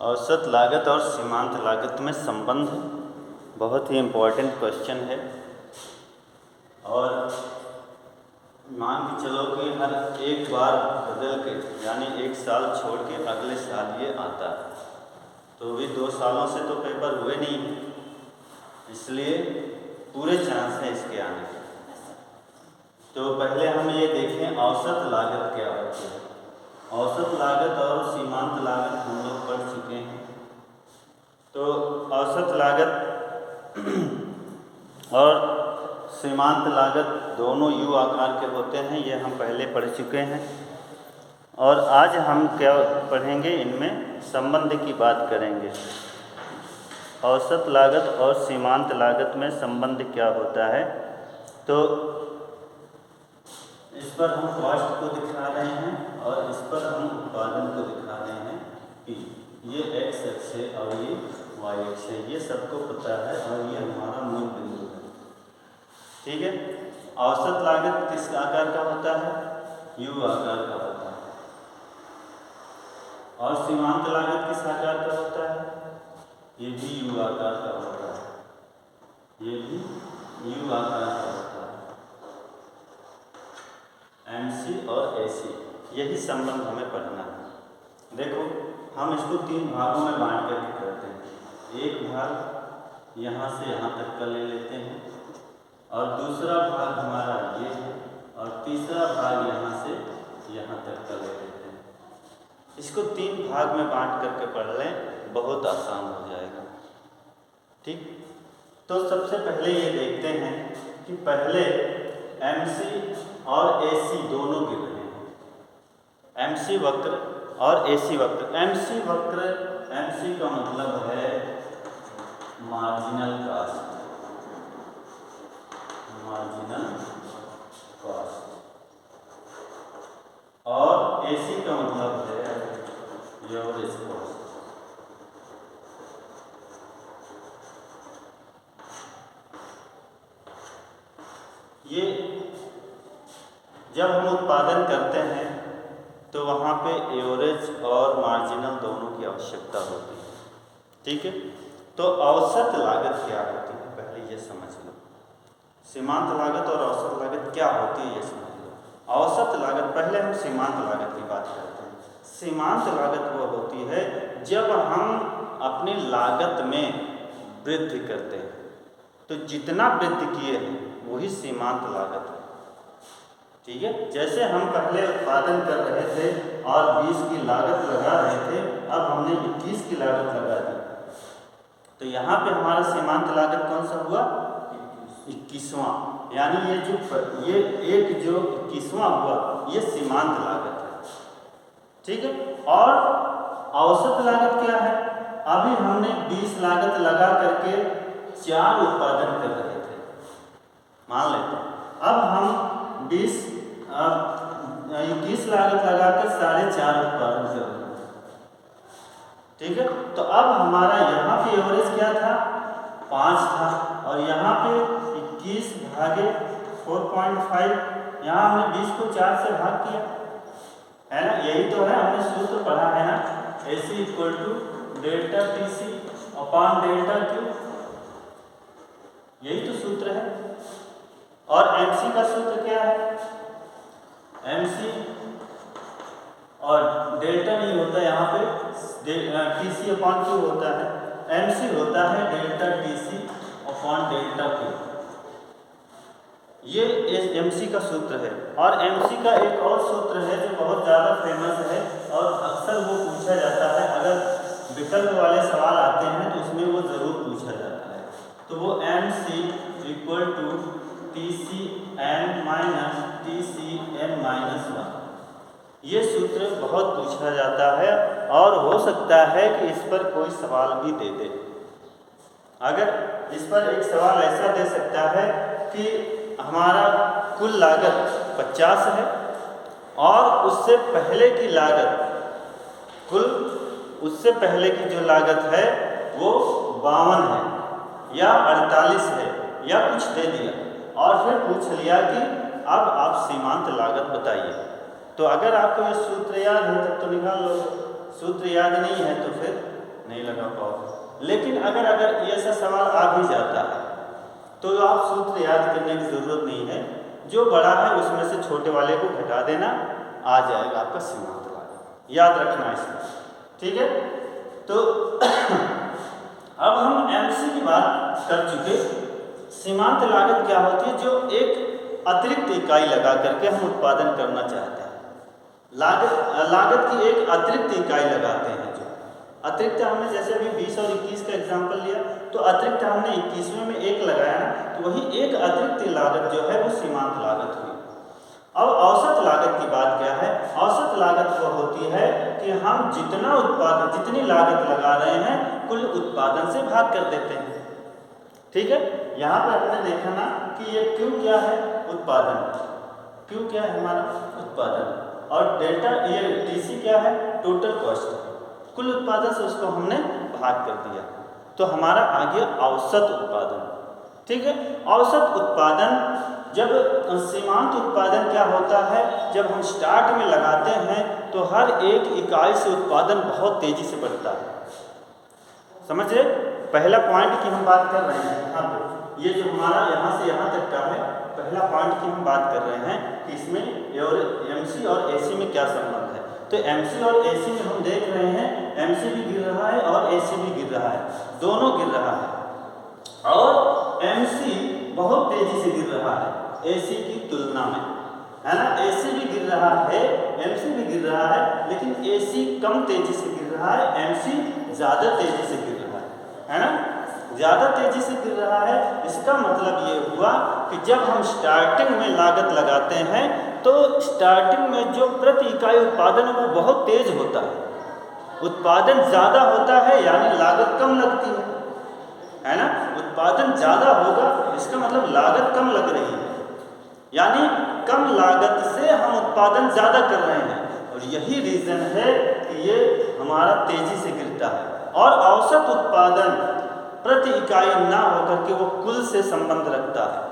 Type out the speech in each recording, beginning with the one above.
औसत लागत और सीमांत लागत में संबंध बहुत ही इम्पोर्टेंट क्वेश्चन है। और मान के चलो कि हर एक बार बदल के यानी एक साल छोड़ के अगले साल ये आता है, तो भी 2 सालों से तो पेपर हुए नहीं है, इसलिए पूरे चांस हैं इसके आने के। तो पहले हम ये देखें औसत लागत क्या होती है। औसत लागत और सीमांत लागत हम लोग पढ़ चुके हैं। तो औसत लागत और सीमांत लागत दोनों यू आकार के होते हैं, ये हम पहले पढ़ चुके हैं। और आज हम क्या पढ़ेंगे, इनमें संबंध की बात करेंगे। औसत लागत और सीमांत लागत में संबंध क्या होता है, तो इस पर हम कॉस्ट को दिखा रहे हैं और इस पर हम उत्पादन को दिखा रहे हैं कि ये एक्स अक्ष है और ये वाई अक्ष है, ये सबको पता है और ये हमारा मूल बिंदु है। ठीक है। औसत लागत किस आकार का होता है, यू आकार का होता है। और सीमांत लागत किस आकार का होता है, ये भी यू आकार का होता है, ये भी यू आकार का होता है। MC और AC, यही संबंध हमें पढ़ना है। देखो हम इसको 3 भागों में बांट कर करते हैं। एक भाग यहाँ से यहाँ तक का ले लेते हैं और दूसरा भाग हमारा ये है और तीसरा भाग यहाँ से यहाँ तक का ले लेते हैं। इसको 3 भाग में बांट करके पढ़ लें, बहुत आसान हो जाएगा। ठीक। तो सबसे पहले ये देखते हैं कि पहले MC और AC दोनों गिर रहे हैं। MC वक्र और AC वक्र। MC वक्र, MC का मतलब है मार्जिनल कॉस्ट, मार्जिनल कॉस्ट, और AC का मतलब है एवरेज कॉस्ट। ये जब हम उत्पादन करते हैं तो वहाँ पे एवरेज और मार्जिनल दोनों की आवश्यकता होती है। ठीक है। तो औसत लागत क्या होती है, पहले ये समझ लो। सीमांत लागत और औसत लागत क्या होती है, ये समझ लो। औसत लागत, पहले हम सीमांत लागत की बात करते हैं। सीमांत लागत वो होती है जब हम अपनी लागत में वृद्धि करते हैं, तो जितना वृद्धि किए हैं वही सीमांत लागत है। ठीक है। जैसे हम पहले उत्पादन कर रहे थे और 20 की लागत लगा रहे थे, अब हमने 21 की लागत लगा दी, तो यहाँ पे हमारा सीमांत लागत कौन सा हुआ, 21वां। यानी ये एक जो 21वां हुआ, ये सीमांत लागत है। ठीक है। और औसत लागत क्या है, अभी हमने 20 लागत लगा करके 4 उत्पादन कर रहे थे, मान लेते हैं। अब हम 21 लागत लगाकर 4.5 उत्पादन कर रहे हैं। ठीक है। तो अब हमारा यहाँ पे एवरेज क्या था, 5 था, और यहाँ पे 21 भागे 4.5, यहाँ हमने 20 को 4 से भाग किया है ना। यही तो है, हमने सूत्र पढ़ा है ना, AC = delta TC upon delta Q, यही तो सूत्र है। और MC का सूत्र क्या है, MC और डेल्टा नहीं होता यहाँ पे, TC अपॉन Q होता है। MC होता है delta TC upon delta Q, ये MC का सूत्र है। और MC का एक और सूत्र है जो बहुत ज़्यादा फेमस है और अक्सर वो पूछा जाता है, अगर विकल्प वाले सवाल आते हैं तो उसमें वो ज़रूर पूछा जाता है। तो वो MC = TCn - TCn-1, ये सूत्र बहुत पूछा जाता है और हो सकता है कि इस पर कोई सवाल भी दे दे। अगर इस पर एक सवाल ऐसा दे सकता है कि हमारा कुल लागत 50 है और उससे पहले की लागत, उससे पहले की जो लागत है वो 52 है या 48 है या कुछ दे दिया, और फिर पूछ लिया कि अब आप सीमांत लागत बताइए। तो अगर आपको ये सूत्र याद है तब तो निकाल लो, सूत्र याद नहीं है तो फिर नहीं लगा पाओगे। लेकिन अगर ऐसा सवाल आ भी जाता है तो आप सूत्र याद करने की ज़रूरत नहीं है, जो बड़ा है उसमें से छोटे वाले को घटा देना, आ जाएगा आपका सीमांत लागत, याद रखना इसमें, ठीक है। तो अब हम MC की बात कर चुके। सीमांत लागत क्या होती है? जो एक अतिरिक्त इकाई लगा करके हम उत्पादन करना चाहते हैं। लागत की एक अतिरिक्त इकाई लगाते हैं। जो अतिरिक्त हमने जैसे अभी 20 और 21 का एग्जाम्पल लिया, तो अतिरिक्त हमने 21वें में 1 लगाया ना, तो वही एक अतिरिक्त लागत जो है वो सीमांत लागत हुई। अब औसत लागत की बात क्या है? औसत लागत वो होती है कि हम जितनी लागत लगा रहे हैं कुल उत्पादन से भाग कर देते हैं, ठीक है। यहाँ पर हमने देखा ना कि ये Q क्या है? उत्पादन। Q क्या है? हमारा उत्पादन। और डेल्टा ये TC क्या है? Total cost. कुल उत्पादन से उसको हमने भाग कर दिया, तो हमारा आ गया औसत उत्पादन, ठीक है। औसत उत्पादन, जब सीमांत उत्पादन क्या होता है? जब हम स्टार्ट में लगाते हैं तो हर एक इकाई से उत्पादन बहुत तेजी से बढ़ता है। समझ रहे? पहला पॉइंट की हम बात कर रहे हैं यहाँ पे, ये जो हमारा यहाँ से यहाँ तक का है, पहला पॉइंट की हम बात कर रहे हैं कि इसमें MC और AC में क्या संबंध है। तो MC और AC में हम देख रहे हैं MC भी गिर रहा है और AC भी गिर रहा है, दोनों गिर रहा है। और MC बहुत तेजी से गिर रहा है AC की तुलना में, है ना। AC भी गिर रहा है, MC भी गिर रहा है, लेकिन AC कम तेजी से गिर रहा है, MC ज़्यादा तेजी से गिर रहा है ना। ज़्यादा तेजी से गिर रहा है, इसका मतलब ये हुआ कि जब हम स्टार्टिंग में लागत लगाते हैं तो स्टार्टिंग में जो प्रति इकाई उत्पादन है वो बहुत तेज होता है, उत्पादन ज़्यादा होता है, यानी लागत कम लगती है ना। उत्पादन ज़्यादा होगा, इसका मतलब लागत कम लग रही है, यानी कम लागत से हम उत्पादन ज़्यादा कर रहे हैं, और यही रीज़न है कि ये हमारा तेज़ी से गिरता है। और औसत उत्पादन प्रति इकाई ना होकर के वो कुल से संबंध रखता है।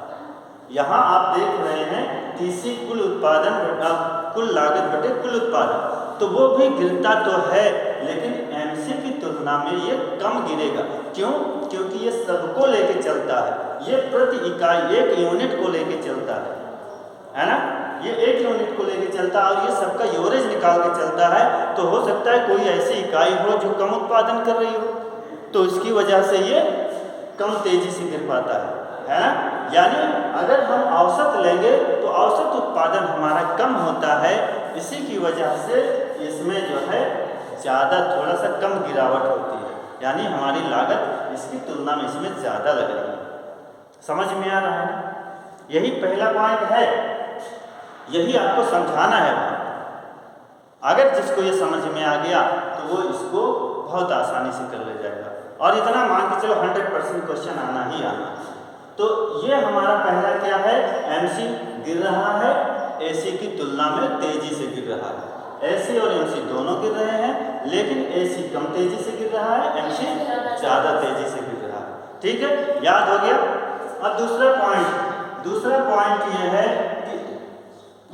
यहाँ आप देख रहे हैं TC कुल उत्पादन बटा कुल लागत बटे कुल उत्पादन, तो वो भी गिरता तो है, लेकिन MC की तुलना में ये कम गिरेगा। क्यों? क्योंकि ये सबको लेके चलता है, ये प्रति इकाई एक यूनिट को लेके चलता है ना। ये एक यूनिट को लेके चलता है और ये सबका एवरेज निकाल के चलता है। तो हो सकता है कोई ऐसी इकाई हो जो कम उत्पादन कर रही हो, तो इसकी वजह से ये कम तेजी से गिर पाता है ना। यानी अगर हम औसत लेंगे तो औसत उत्पादन हमारा कम होता है, इसी की वजह से इसमें जो है ज़्यादा थोड़ा सा कम गिरावट होती है, यानी हमारी लागत इसकी तुलना में इसमें ज़्यादा लग रही है। समझ में आ रहा है ना? यही पहला पॉइंट है, यही आपको समझाना है। अगर जिसको ये समझ में आ गया तो वो इसको बहुत आसानी से कर ले जाएगा, और इतना मान के चलो 100% क्वेश्चन आना ही आना। तो ये हमारा पहला क्या है? MC गिर रहा है, AC की तुलना में तेजी से गिर रहा है। AC और MC दोनों गिर रहे हैं, लेकिन AC कम तेजी से गिर रहा है, MC ज़्यादा तेजी से गिर रहा है, ठीक है। याद हो गया। अब दूसरा पॉइंट ये है कि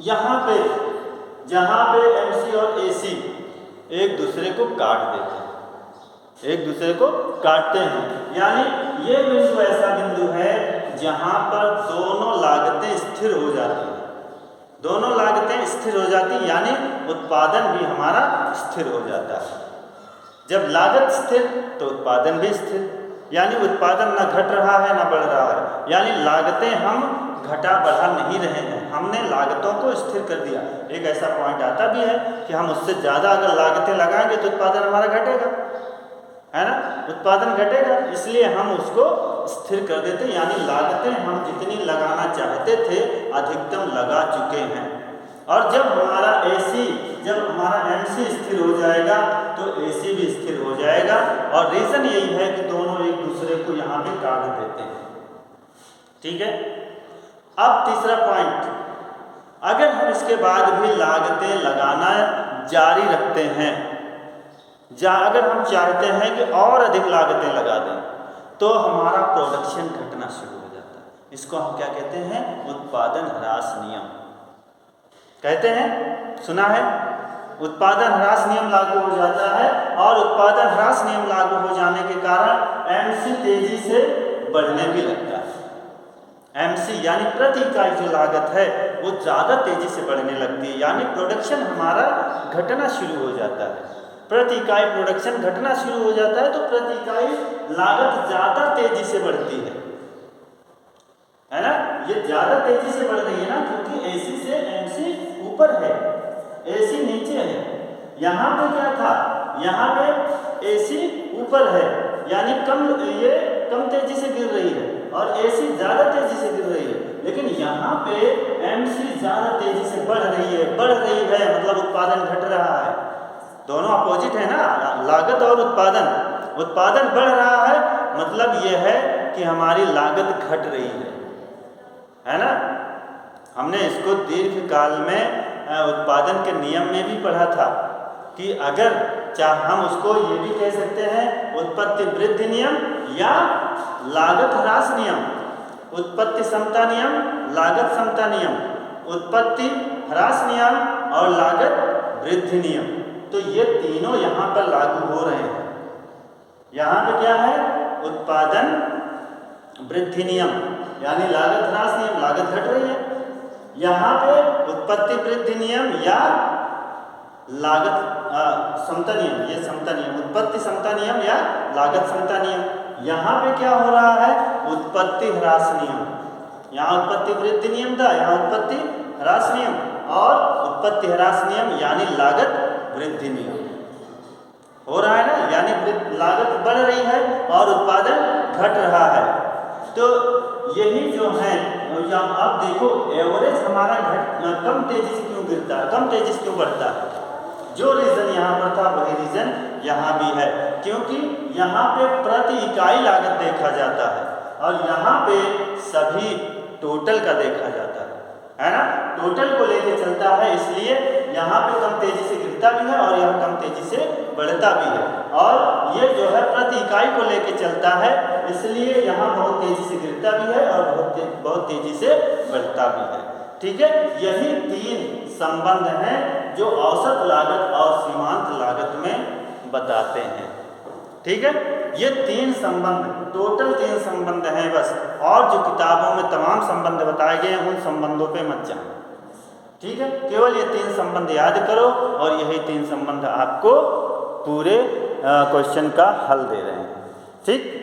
यहाँ पे जहाँ पे MC और AC एक दूसरे को काट देते हैं, एक दूसरे को काटते हैं, यानी ये बिंदु ऐसा बिंदु है जहाँ पर दोनों लागतें स्थिर हो जाती हैं। दोनों लागतें स्थिर हो जाती, यानी उत्पादन भी हमारा स्थिर हो जाता है। जब लागत स्थिर तो उत्पादन भी स्थिर, यानी उत्पादन ना घट रहा है ना बढ़ रहा है, यानी लागतें हम घटा बढ़ा नहीं रहे हैं, हमने लागतों को स्थिर कर दिया। एक ऐसा पॉइंट आता भी है कि हम उससे ज़्यादा अगर लागतें लगाएंगे तो उत्पादन हमारा घटेगा, है ना, उत्पादन घटेगा, इसलिए हम उसको स्थिर कर देते, यानी लागतें हम जितनी लगाना चाहते थे अधिकतम लगा चुके हैं। और जब हमारा MC स्थिर हो जाएगा तो AC भी स्थिर हो जाएगा, और रीज़न यही है कि दोनों एक दूसरे को यहाँ पे काट देते हैं, ठीक है। अब तीसरा पॉइंट, अगर हम इसके बाद भी लागतें लगाना जारी रखते हैं, अगर हम चाहते हैं कि और अधिक लागतें लगा दें, तो हमारा प्रोडक्शन घटना शुरू हो जाता है। इसको हम क्या कहते हैं? उत्पादन ह्रास नियम कहते हैं, सुना है? उत्पादन ह्रास नियम लागू हो जाता है और उत्पादन ह्रास नियम लागू हो जाने के कारण एमसी तेजी से बढ़ने भी लगता है। एमसी यानी प्रति इकाई जो लागत है वो ज़्यादा तेजी से बढ़ने लगती है, यानी प्रोडक्शन हमारा घटना शुरू हो जाता है। प्रति इकाई प्रोडक्शन घटना शुरू हो जाता है तो प्रति इकाई लागत ज़्यादा तेजी से बढ़ती है ना। ये ज़्यादा तेजी से बढ़ रही है ना, क्योंकि एसी से एमसी ऊपर है, एसी नीचे है। यहाँ पे क्या था, यहाँ पे एसी ऊपर है यानी ये कम तेजी से गिर रही है और एसी ज़्यादा तेजी से गिर रही है, लेकिन यहाँ पे एमसी ज़्यादा तेजी से बढ़ रही है मतलब उत्पादन घट रहा है। दोनों अपोजिट है ना, लागत और उत्पादन। उत्पादन बढ़ रहा है मतलब ये है कि हमारी लागत घट रही है ना। हमने इसको दीर्घकाल में उत्पादन के नियम में भी पढ़ा था कि अगर हम उसको ये भी कह सकते हैं उत्पत्ति वृद्धि नियम या लागत ह्रास नियम, उत्पत्ति समता नियम, लागत समता नियम, उत्पत्ति ह्रास नियम और लागत वृद्धि नियम। तो ये तीनों यहाँ पर लागू हो रहे हैं। यहाँ पे क्या है, उत्पादन वृद्धि नियम यानी लागत ह्रास नियम, लागत घट रही है। यहाँ पे उत्पत्ति वृद्धि नियम या लागत समता नियम, ये समता नियम, उत्पत्ति समता नियम या लागत समता नियम। यहाँ पे क्या हो रहा है, उत्पत्ति ह्रास नियम। यहाँ उत्पत्ति वृद्धि नियम था, यहाँ उत्पत्ति ह्रास नियम और उत्पत्ति ह्रास नियम यानी लागत वृद्धि नियम हो रहा है ना, यानी लागत बढ़ रही है और उत्पादन घट रहा है। तो यही जो है, आप देखो एवरेज हमारा कम तेजी से क्यों गिरता है, कम तेजी से क्यों बढ़ता है। जो रीज़न यहाँ पर था वही रीज़न यहाँ भी है, क्योंकि यहाँ पे प्रति इकाई लागत देखा जाता है और यहाँ पे सभी टोटल का देखा जाता है ना, टोटल को लेके चलता है। इसलिए यहाँ पे कम तेजी से गिरता भी है और यहाँ कम तेजी से बढ़ता भी है, और ये जो है प्रति इकाई को लेके चलता है, इसलिए यहाँ बहुत तेजी से गिरता भी है और बहुत तेजी से बढ़ता भी है। ठीक है, यही तीन संबंध हैं जो औसत लागत और सीमांत लागत में बताते हैं। ठीक है, ये तीन संबंध, टोटल तीन संबंध हैं बस, और जो किताबों में तमाम संबंध बताए गए हैं उन संबंधों पे मत जाना। ठीक है, केवल ये तीन संबंध याद करो और यही तीन संबंध आपको पूरे क्वेश्चन का हल दे रहे हैं। ठीक।